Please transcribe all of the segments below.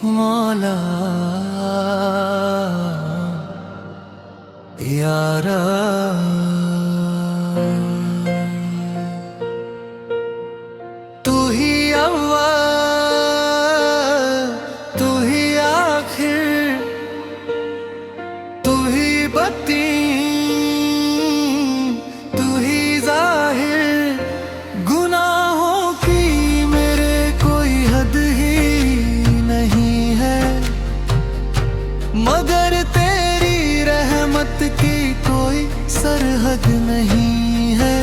मौला यारा, तू ही अव्वल, तू ही आखिर, तू ही बत्ती, तू ही जाहिर। गुनाहों की मेरे कोई हद ही नहीं है, मगर तेरी रहमत की कोई सरहद नहीं है।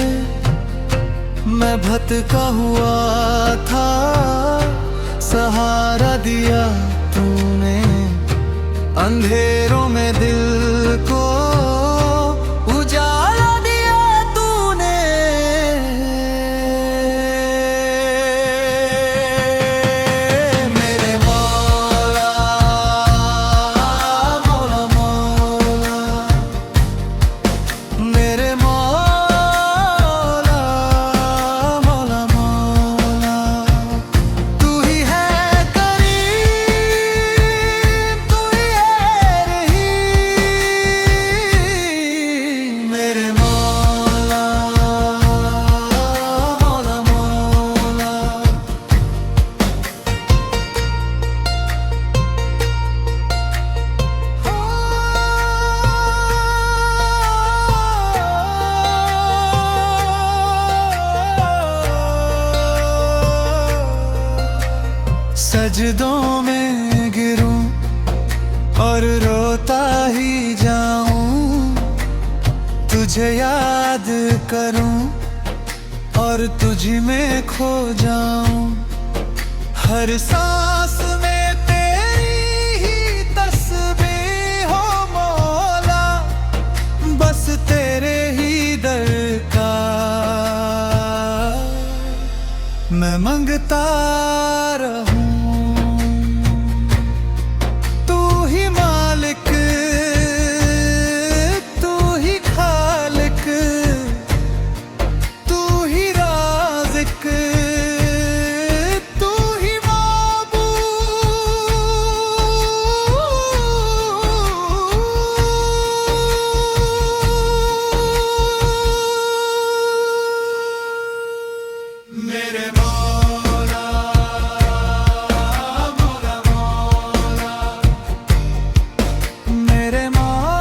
मैं भटका हुआ था, सहारा दिया तूने, अंधेरों में दिल को उजाला दिया तूने। मेरे मौला मौला मौला, मेरे मौला मौला मौला। तू ही है करीम, तू ही है रहीम। मेरे मौला मौला मौला। सजदों में गिरूं और रोता ही जाऊं, तुझे याद करूं और तुझ में खो जाऊं। हर सांस में तेरी ही तस्बीह हो मौला, बस तेरे ही दर का मैं मंगता रहूं। तू ही मालिक, तू ही खालिक, तू ही राज़िक, तू ही माबूद। मेरे मौला मौला मौला, मेरे मौला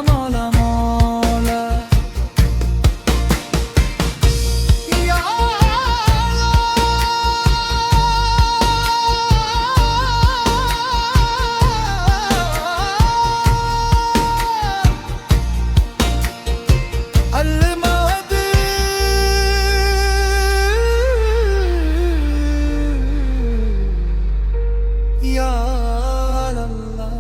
मौला मौला। या अल-मद या अल्लाह।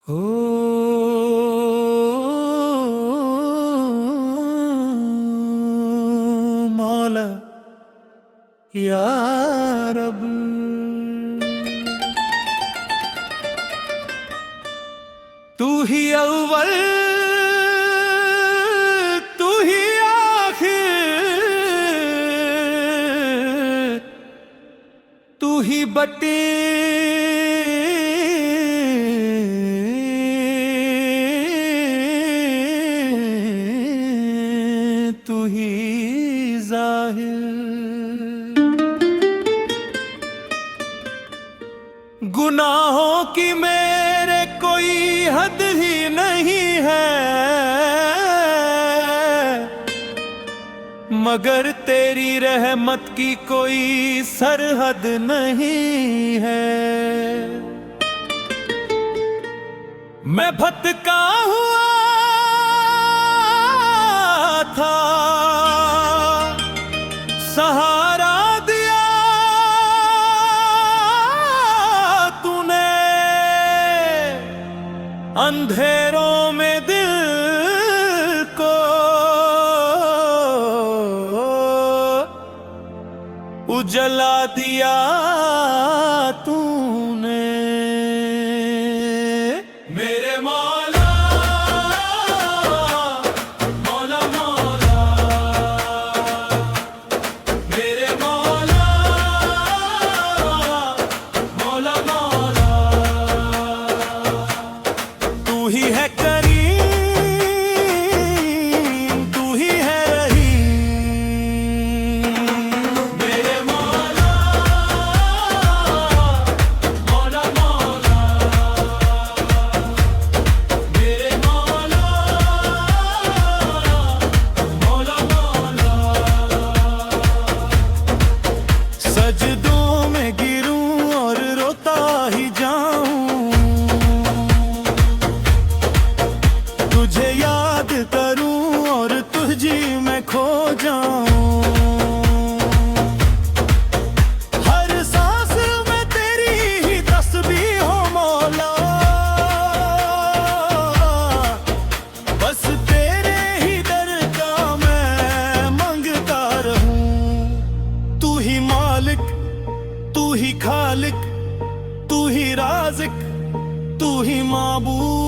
ओ मौला या रब, तू ही अव्वल, तू ही आखिर, तू ही बट्टी, तू ही जाहिर। गुनाहों की मेरे कोई हद ही नहीं है, मगर तेरी रहमत की कोई सरहद नहीं है। मैं भटका हुआ था, सहारा दिया तूने, अंधेरों में दिल को उजला दिया तू। मालिक, तू ही राज़िक, तू ही माबूद।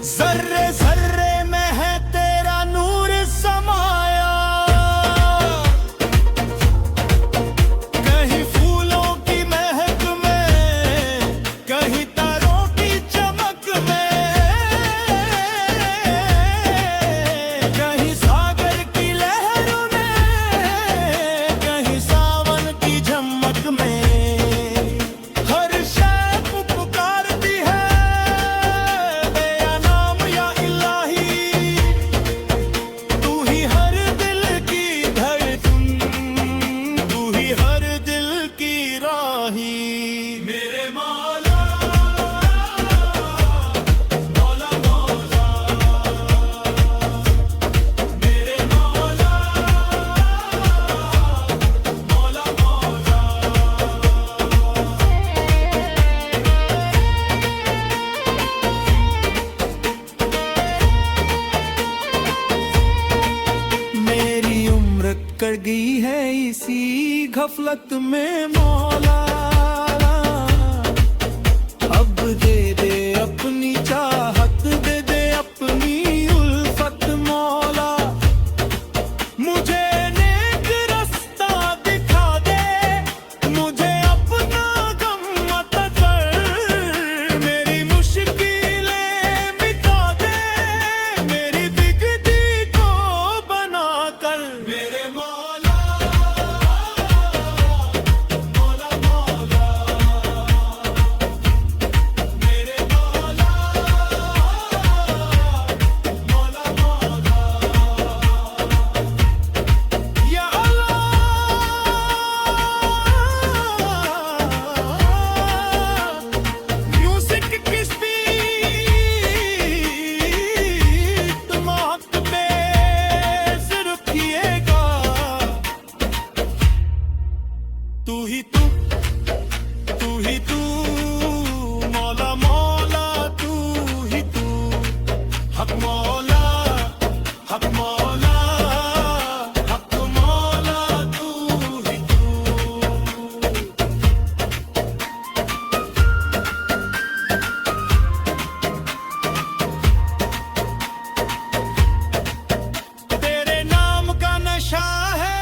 ज़र्रे ज़र्रे में है तेरा नूर समाया, कहीं फूलों की महक में, कहीं तारों की चमक में, कहीं सागर की लहरों में, कहीं सावन की झमक में। हर शैप पुकारती है तेरा नाम या इलाही, तू ही हर दिल की धड़कन, तू ही हर दिल की राही। मेरे मौला मौला मौला, मेरे मौला मौला मौला। मेरी उम्र कट गई है इसी गफलत में मौला, अब दे दे अपनी चाहत, दे दे अपनी उल्फत मौला। मुझे नेक रास्ता दिखा दे, मुझे अपना गम मत कर, मेरी मुश्किलें मिटा दे, मेरी बिगड़ी को बना कर। मेरे मौला मौला मौला, मेरे मौला मौला मौला। या अल्लाह, म्यूजिक की स्पीड महक बेस रखिएगा। तू ही तू मौला मौला, तू ही तू हक मौला, हक मौला, हक मौला, तू ही तू। तेरे नाम का नशा है,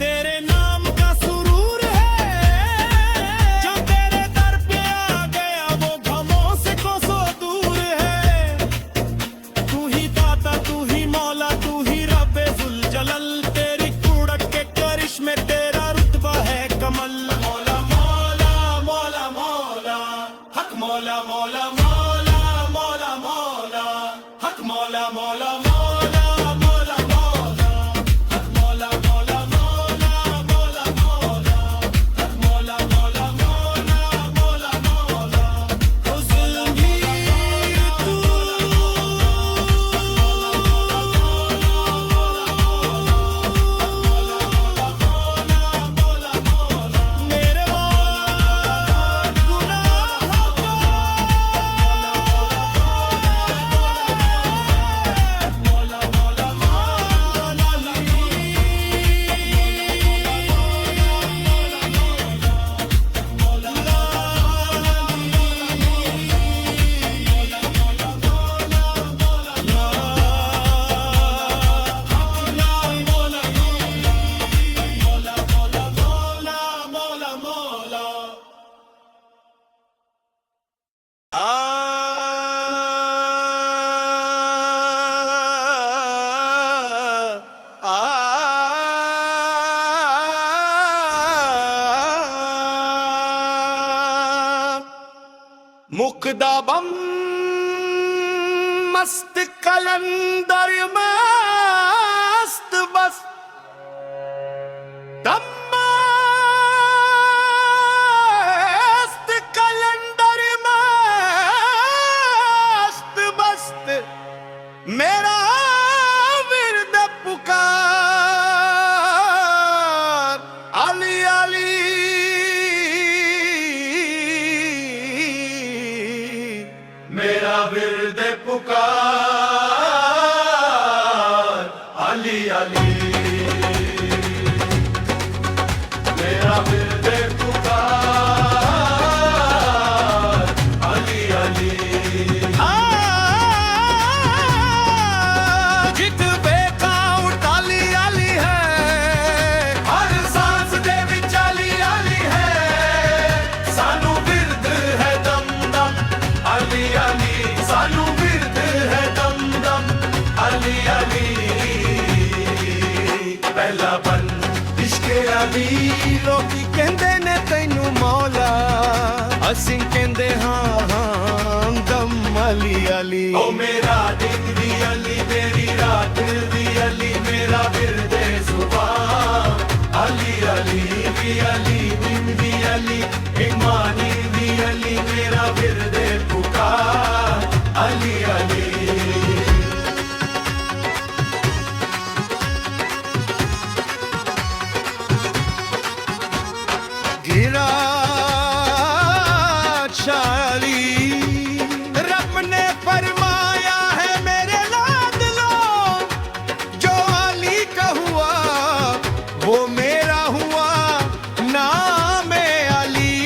तेरे नाम का सुरूर है, जो तेरे दर पे आ गया वो गमों से कोसों दूर है। तू ही दाता, तू ही मौला, तू ही रब्बे जुल जलल, तेरी कूड़क के करिश्मे तेरा रुतबा है कमल। मौला मौला मौला मौला, हक मौला मौला मौला मौला मौला, हक मौला मौला मौला मौला मौला, हक मौला मौला मौला मौला मौला, हक मौला मौला मौला मौला मौला। हुस्न भी तू, मेरे गुनाहों को मुकदा बम मस्त कलंदर मस्त बस दम मस्त कलंदर मस्त मस्त मेरा विरद पुकार अली अली मेरा विरद पुकार अली अली मेरा विरद पुकार अली अली जित बेकाउंट अली अली है हर सांस दे विच अली अली है सानू विरद है दम दम अली अली सानू विरद है दम दम अली अली पहला बन इश्के अली लोकी कहंदे ने तैनू मौला असीं कहंदे हां हां दम अली अली ओ मेरा दिन दी अली मेरी रात दी अली मेरा विरदे सुभान अली अली दी अली दिन दी अली ईमानी दी अली मेरा विरदे पुकार अली अली गिरा चाली रब ने फरमाया है मेरे लाडलो जो अली का हुआ वो मेरा हुआ नाम अली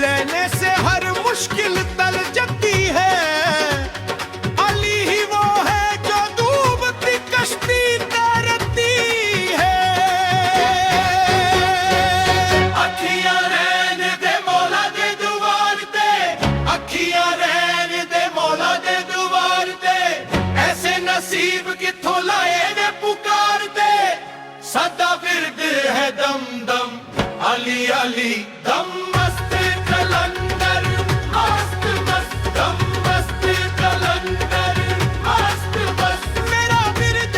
लेने से हर मुश्किल टल जाती है अली ही वो है जो डूबती कश्ती तैरती है अखियां रहन दे मौला दे दुआर ते अखियां रहन दे मौला दे दुआर ते ऐसे नसीब किथों लाए ने पुकार दे सदा विरद है दम दम अली अली दम मस्त कलंदर मस्त मस्त दम मस्त कलंदर मस्त मस्त मेरा विरद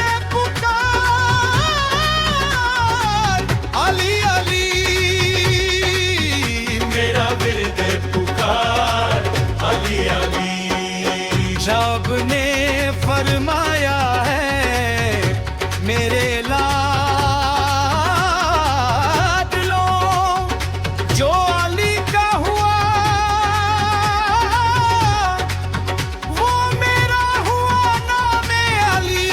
पुकार अली अली मेरा विरद पुकार अली अली रब ने फरमाया है मेरे लाडलो जो अली का हुआ वो मेरा हुआ नाम अली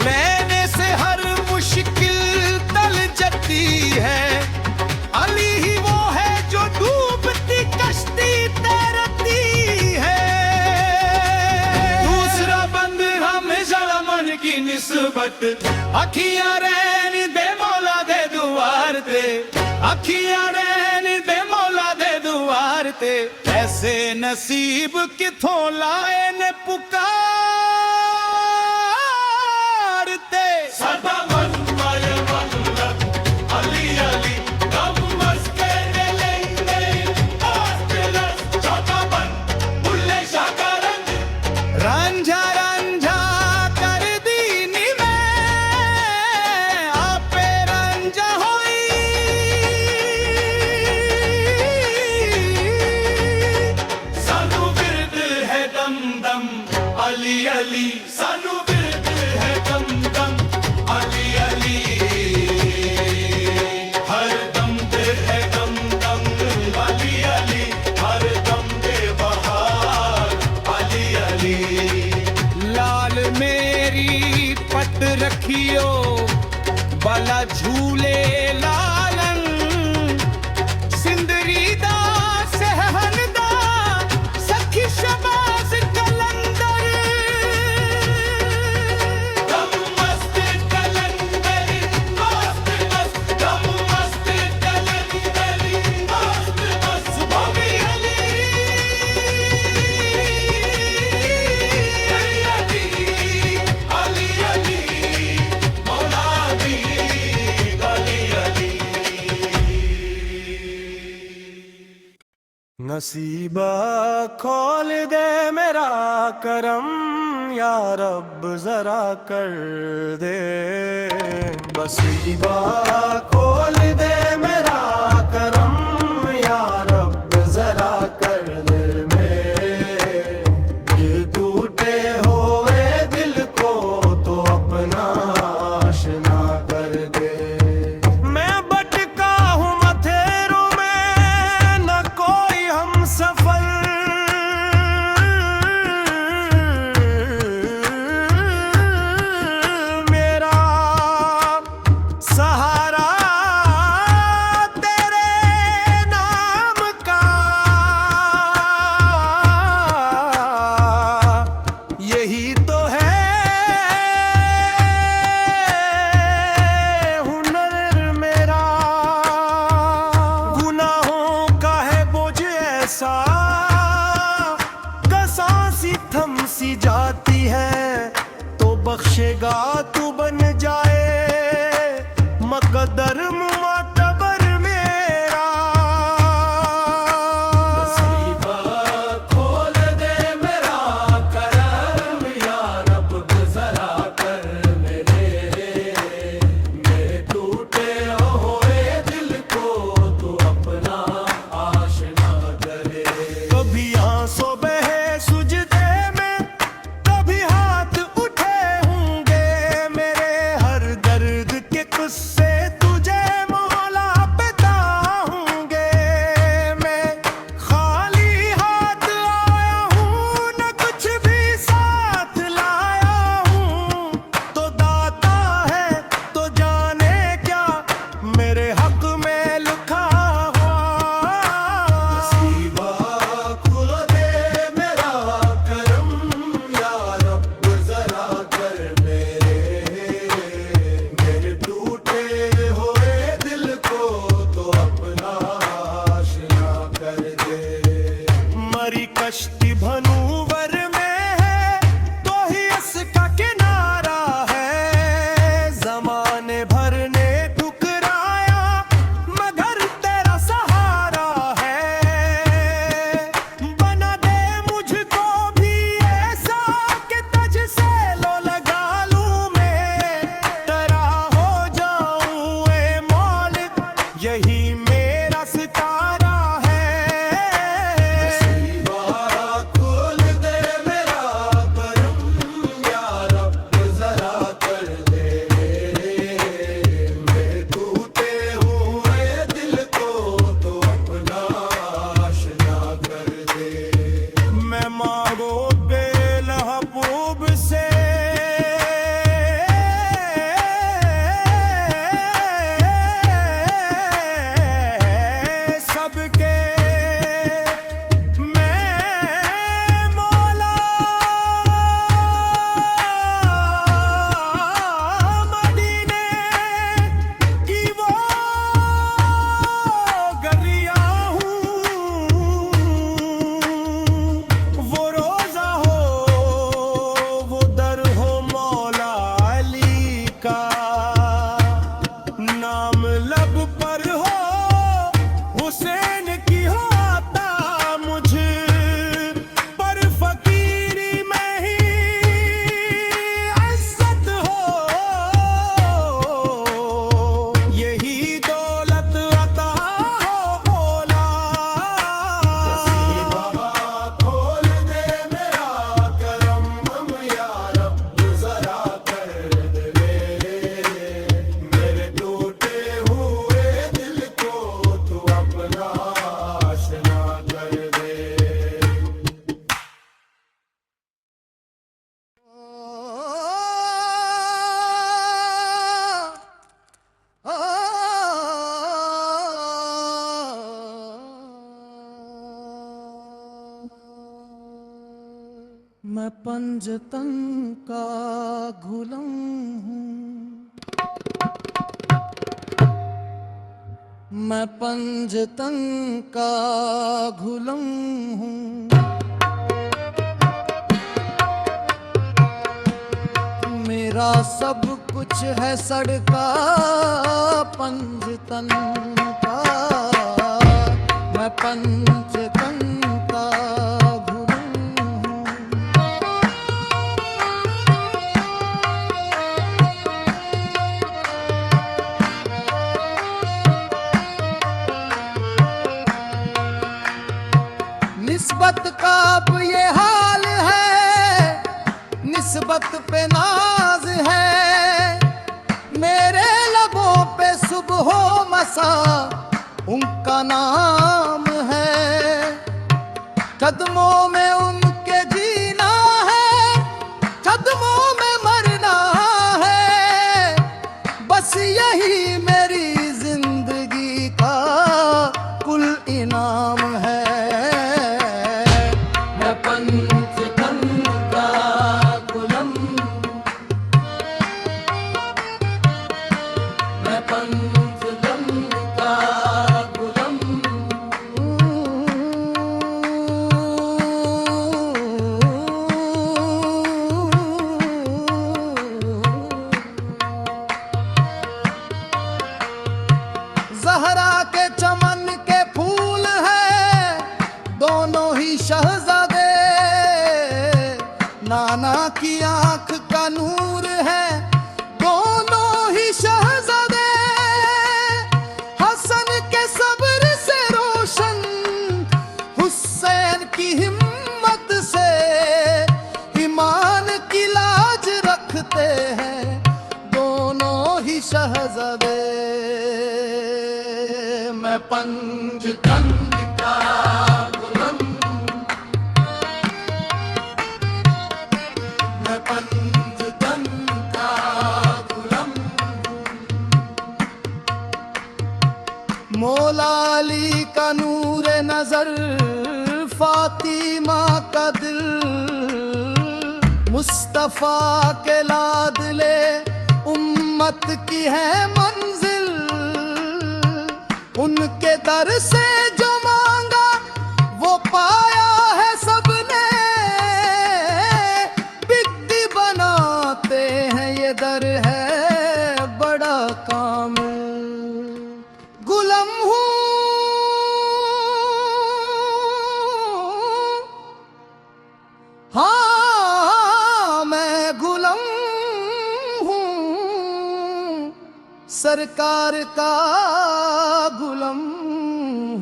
लेने से हर मुश्किल टल जाती है अली ही वो है जो डूबती कश्ती तैरती है दूसरा बंद हमेशा मन की निस्बत अखियां रहन दे मौला दे दुआर ते अखियां रहन दे मौला दे दुआर ते ऐसे नसीब किथों लाए ने पुकार ते सदा मन माय मंगत अली अली दम मस्के ने लेंदे आस्तेलस चौथा बन बुल्ले शाह का रंग रांझा रांझा कर दीनी मैं आपे रांझा होई सानू विरद है दम दम अली अली सानू विरद है दम दम अली अली हर दम दे है दम दम अली अली हर दम दे बहार अली अली लाल मेरी पट रखियो बाला झूले लालन सिंदरी दा सहन दा सखी शबाज कलंदर दम मस्त कलंदर मस्त मस्त दम मस्त कलंदर मस्त मस्त भाभी अली अली अली मौला दी अली अली नसीबा खोल दे मेरा करम या रब जरा कर दे, नसीबा खोल दे मेरा करम या रब जरा कर दे, मेरे टूटे हुए दिल को तो अपना आशना कर दे। मैं भटका हूँ मथेरों में, न कोई हम सफर, मेरा सहारा तेरे नाम का यही तो है हुनर मेरा। गुनाहों का है बोझ ऐसा, कसां सी थम सी जाती है, तो बख्शेगा तू बन जाए मकदर मुअतबर मेरा। नसीबा खोल दे मेरा करम या रब जरा कर मेरे टूटे हुए दिल को तू अपना आशना करे। कभी आंसू बहे सुजदे में, कभी हाथ उठे होंगे मेरे, हर दर्द के कुस्से तुझे मौला बताऊंगे। मैं खाली हाथ आया हूँ, न कुछ भी साथ लाया हूँ, तो दाता है तो जाने क्या मेरे हक में लिखा हुआ। नसीबा खुल दे मेरा करम या रब जरा कर मेरे टूटे हुए दिल को तो अपना आशना कर दे। मरी कश्ती भनूवर में है तो ही इसका किनारा है, जमाने भर ने ठुकराया मगर तेरा सहारा है। बना दे मुझको भी ऐसा कि तुझ से लो लगा लूं मैं, तेरा हो जाऊं ए मौलिक, यही मेरा सितारा है। नसीबा खोल दे मेरा करम या रब जरा कर दे, मेरे टूटे हुए दिल को तो अपना आशना कर दे। मैं मांगो बेलहबूब से सबके, मैं मौला मदीने की वो गरिया हूँ, वो रोजा हो वो दर हो मौला अली का, नाम लब पर हो हुसैन की हो आता मुझ पर, फकीरी में ही इज्जत हो, यही दौलत अता हो औला। नसीबा खोल दे मेरा करम या रब जरा कर दे, मेरे टूटे हुए दिल को तू अपना आशना कर दे। मैं पंजतन का गुलाम हूँ, मैं पंजतन का गुलाम हूँ, मेरा सब कुछ है सड़का पंजतन का, मैं पंजतन निस्बत पे नाज है, मेरे लबों पे सुबह मसा उनका नाम है। कदमों में उनके जीना है, कदमों में मरना है, बस यही मेरी जिंदगी का कुल इनाम है। मैं पंचतन का गुलाम, मैं पंचतन का गुलाम। ज़हरा के चमन के फूल हैं दोनों ही शहजादे, नाना की आंख का नूर है दोनों ही शहजादे। हसन के सब्र से रोशन, हुसैन की हिम्मत से ईमान की लाज रखते हैं दोनों ही शहजादे। मैं पंचतन का गुलाम, मैं पंचतन का गुलाम। मौला अली का नूर नजर, फातिमा का दिल, मुस्तफा के लाडले उम्मत की है मंजिल। उनके दर से जो मांगा वो पाया है सबने, बिगड़ी बनाते हैं ये दर है बड़ा कामिल। गुलाम हूँ हाँ मैं गुलाम हूँ, सरकार का गुलाम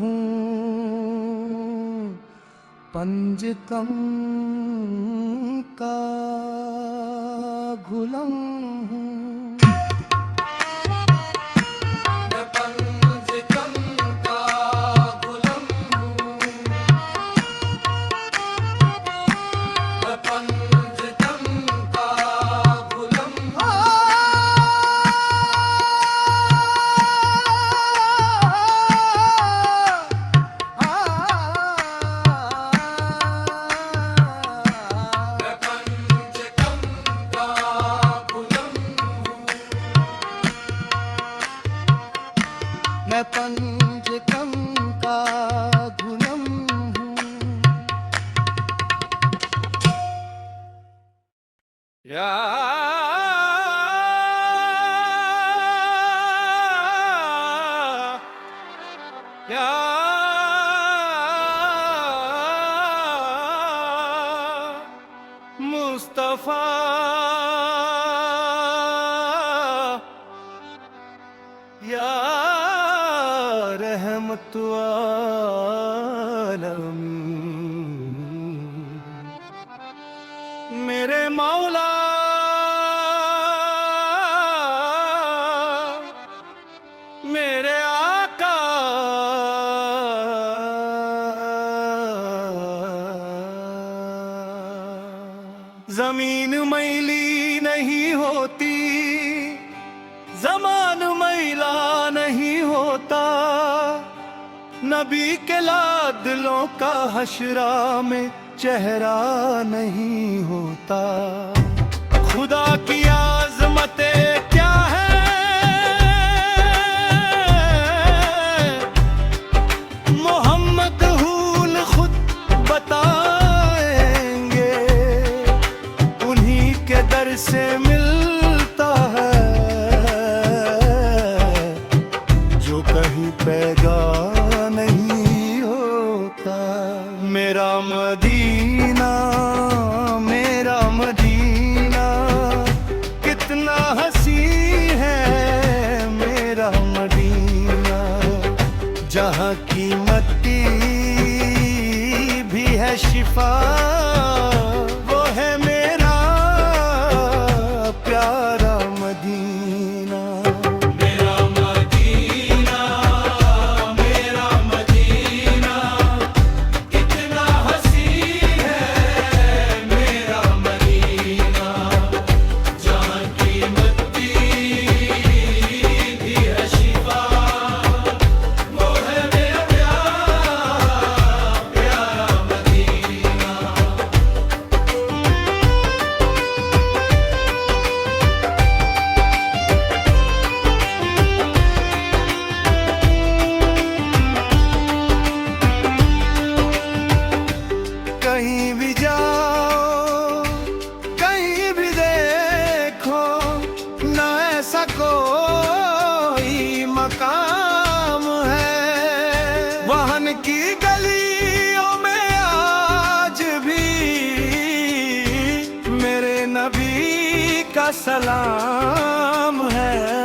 हूँ, पंचतन का गुलाम हूँ। मैं पंचतन का गुलाम हूँ, मैं पंचतन का गुलाम हूँ। मैं पंचतन का गुलाम हूँ। या या मुस्तफा या रहमत आलम, मेरे मौला मेरे आका जमीन मैली नहीं होती, जमान मैला नहीं होता, नबी के लाडलों का हशरा में चेहरा नहीं होता। खुदा की आज़मतें क्या है मोहम्मद हुल खुद बताएंगे, उन्हीं के दर से मिलता है जो कहीं पैदा नहीं होता। मेरा मदीना मेरा मदीना कितना हसी है मेरा मदीना, जहाँ की मट्टी भी है शिफा वो है मेरा नबी का सलाम है।